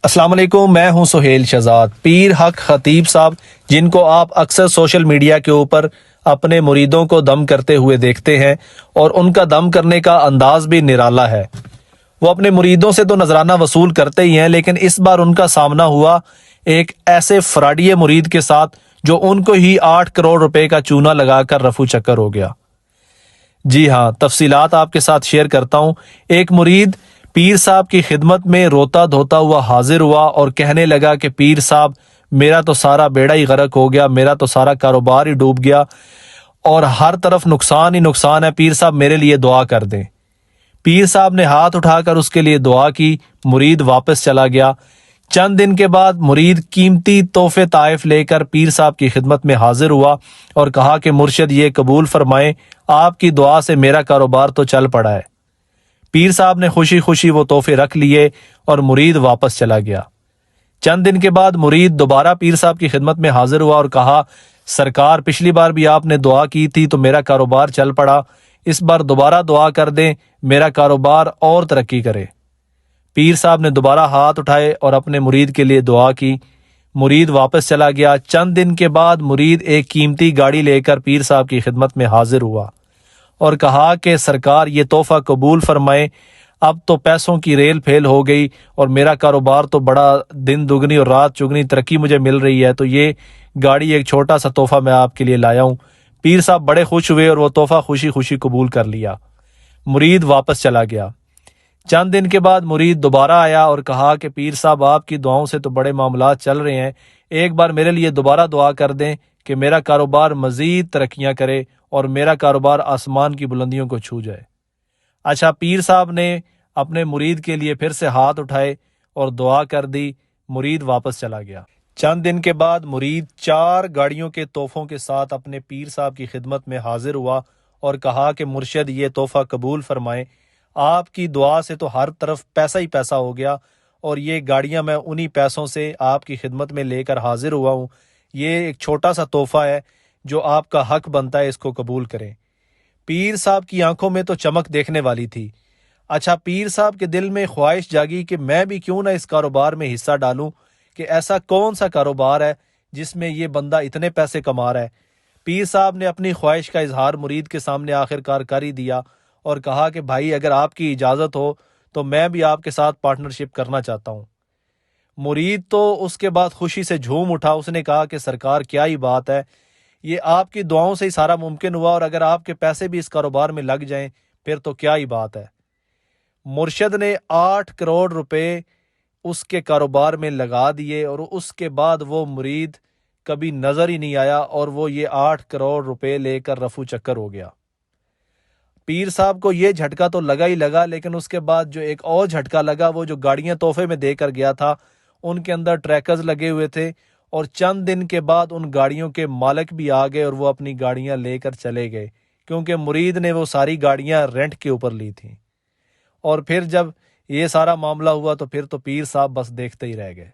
السلام علیکم، میں ہوں سہیل شہزاد۔ پیر حق خطیب صاحب، جن کو آپ اکثر سوشل میڈیا کے اوپر اپنے مریدوں کو دم کرتے ہوئے دیکھتے ہیں، اور ان کا دم کرنے کا انداز بھی نرالا ہے۔ وہ اپنے مریدوں سے تو نذرانہ وصول کرتے ہی ہیں، لیکن اس بار ان کا سامنا ہوا ایک ایسے فراڈیے مرید کے ساتھ جو ان کو ہی 8 کروڑ روپے کا چونا لگا کر رفو چکر ہو گیا۔ جی ہاں، تفصیلات آپ کے ساتھ شیئر کرتا ہوں۔ ایک مرید پیر صاحب کی خدمت میں روتا دھوتا ہوا حاضر ہوا اور کہنے لگا کہ پیر صاحب، میرا تو سارا بیڑا ہی غرق ہو گیا، میرا تو سارا کاروبار ہی ڈوب گیا اور ہر طرف نقصان ہی نقصان ہے، پیر صاحب میرے لیے دعا کر دیں۔ پیر صاحب نے ہاتھ اٹھا کر اس کے لیے دعا کی، مرید واپس چلا گیا۔ چند دن کے بعد مرید قیمتی تحفے طائف لے کر پیر صاحب کی خدمت میں حاضر ہوا اور کہا کہ مرشد یہ قبول فرمائیں، آپ کی دعا سے میرا کاروبار تو چل پڑا ہے۔ پیر صاحب نے خوشی خوشی وہ تحفے رکھ لیے اور مرید واپس چلا گیا۔ چند دن کے بعد مرید دوبارہ پیر صاحب کی خدمت میں حاضر ہوا اور کہا، سرکار پچھلی بار بھی آپ نے دعا کی تھی تو میرا کاروبار چل پڑا، اس بار دوبارہ دعا کر دیں، میرا کاروبار اور ترقی کرے۔ پیر صاحب نے دوبارہ ہاتھ اٹھائے اور اپنے مرید کے لیے دعا کی۔ مرید واپس چلا گیا۔ چند دن کے بعد مرید ایک قیمتی گاڑی لے کر پیر صاحب کی خدمت میں حاضر ہوا اور کہا کہ سرکار یہ تحفہ قبول فرمائیں، اب تو پیسوں کی ریل پھیل ہو گئی اور میرا کاروبار تو بڑا دن دگنی اور رات چگنی ترقی مجھے مل رہی ہے، تو یہ گاڑی ایک چھوٹا سا تحفہ میں آپ کے لیے لایا ہوں۔ پیر صاحب بڑے خوش ہوئے اور وہ تحفہ خوشی خوشی قبول کر لیا۔ مرید واپس چلا گیا۔ چند دن کے بعد مرید دوبارہ آیا اور کہا کہ پیر صاحب، آپ کی دعاؤں سے تو بڑے معاملات چل رہے ہیں، ایک بار میرے لیے دوبارہ دعا کر دیں کہ میرا کاروبار مزید ترقیاں کرے اور میرا کاروبار آسمان کی بلندیوں کو چھو جائے۔ اچھا، پیر صاحب نے اپنے مرید کے لیے پھر سے ہاتھ اٹھائے اور دعا کر دی۔ مرید واپس چلا گیا۔ چند دن کے بعد مرید 4 گاڑیوں کے تحفوں کے ساتھ اپنے پیر صاحب کی خدمت میں حاضر ہوا اور کہا کہ مرشد یہ تحفہ قبول فرمائیں، آپ کی دعا سے تو ہر طرف پیسہ ہی پیسہ ہو گیا اور یہ گاڑیاں میں انہی پیسوں سے آپ کی خدمت میں لے کر حاضر ہوا ہوں، یہ ایک چھوٹا سا تحفہ ہے جو آپ کا حق بنتا ہے، اس کو قبول کریں۔ پیر صاحب کی آنکھوں میں تو چمک دیکھنے والی تھی۔ اچھا، پیر صاحب کے دل میں خواہش جاگی کہ میں بھی کیوں نہ اس کاروبار میں حصہ ڈالوں، کہ ایسا کون سا کاروبار ہے جس میں یہ بندہ اتنے پیسے کما رہا ہے۔ پیر صاحب نے اپنی خواہش کا اظہار مرید کے سامنے آخرکار کر ہی دیا اور کہا کہ بھائی، اگر آپ کی اجازت ہو تو میں بھی آپ کے ساتھ پارٹنرشپ کرنا چاہتا ہوں۔ مرید تو اس کے بعد خوشی سے جھوم اٹھا، اس نے کہا کہ سرکار کیا ہی بات ہے، یہ آپ کی دعاؤں سے ہی سارا ممکن ہوا، اور اگر آپ کے پیسے بھی اس کاروبار میں لگ جائیں پھر تو کیا ہی بات ہے۔ مرشد نے 8 کروڑ روپے اس کے کاروبار میں لگا دیے اور اس کے بعد وہ مرید کبھی نظر ہی نہیں آیا اور وہ یہ 8 کروڑ روپے لے کر رفو چکر ہو گیا۔ پیر صاحب کو یہ جھٹکا تو لگا ہی لگا، لیکن اس کے بعد جو ایک اور جھٹکا لگا، وہ جو گاڑیاں تحفے میں دے کر گیا تھا ان کے اندر ٹریکرز لگے ہوئے تھے، اور چند دن کے بعد ان گاڑیوں کے مالک بھی آ گئے اور وہ اپنی گاڑیاں لے کر چلے گئے، کیونکہ مرید نے وہ ساری گاڑیاں رینٹ کے اوپر لی تھیں۔ اور پھر جب یہ سارا معاملہ ہوا تو پھر تو پیر صاحب بس دیکھتے ہی رہ گئے۔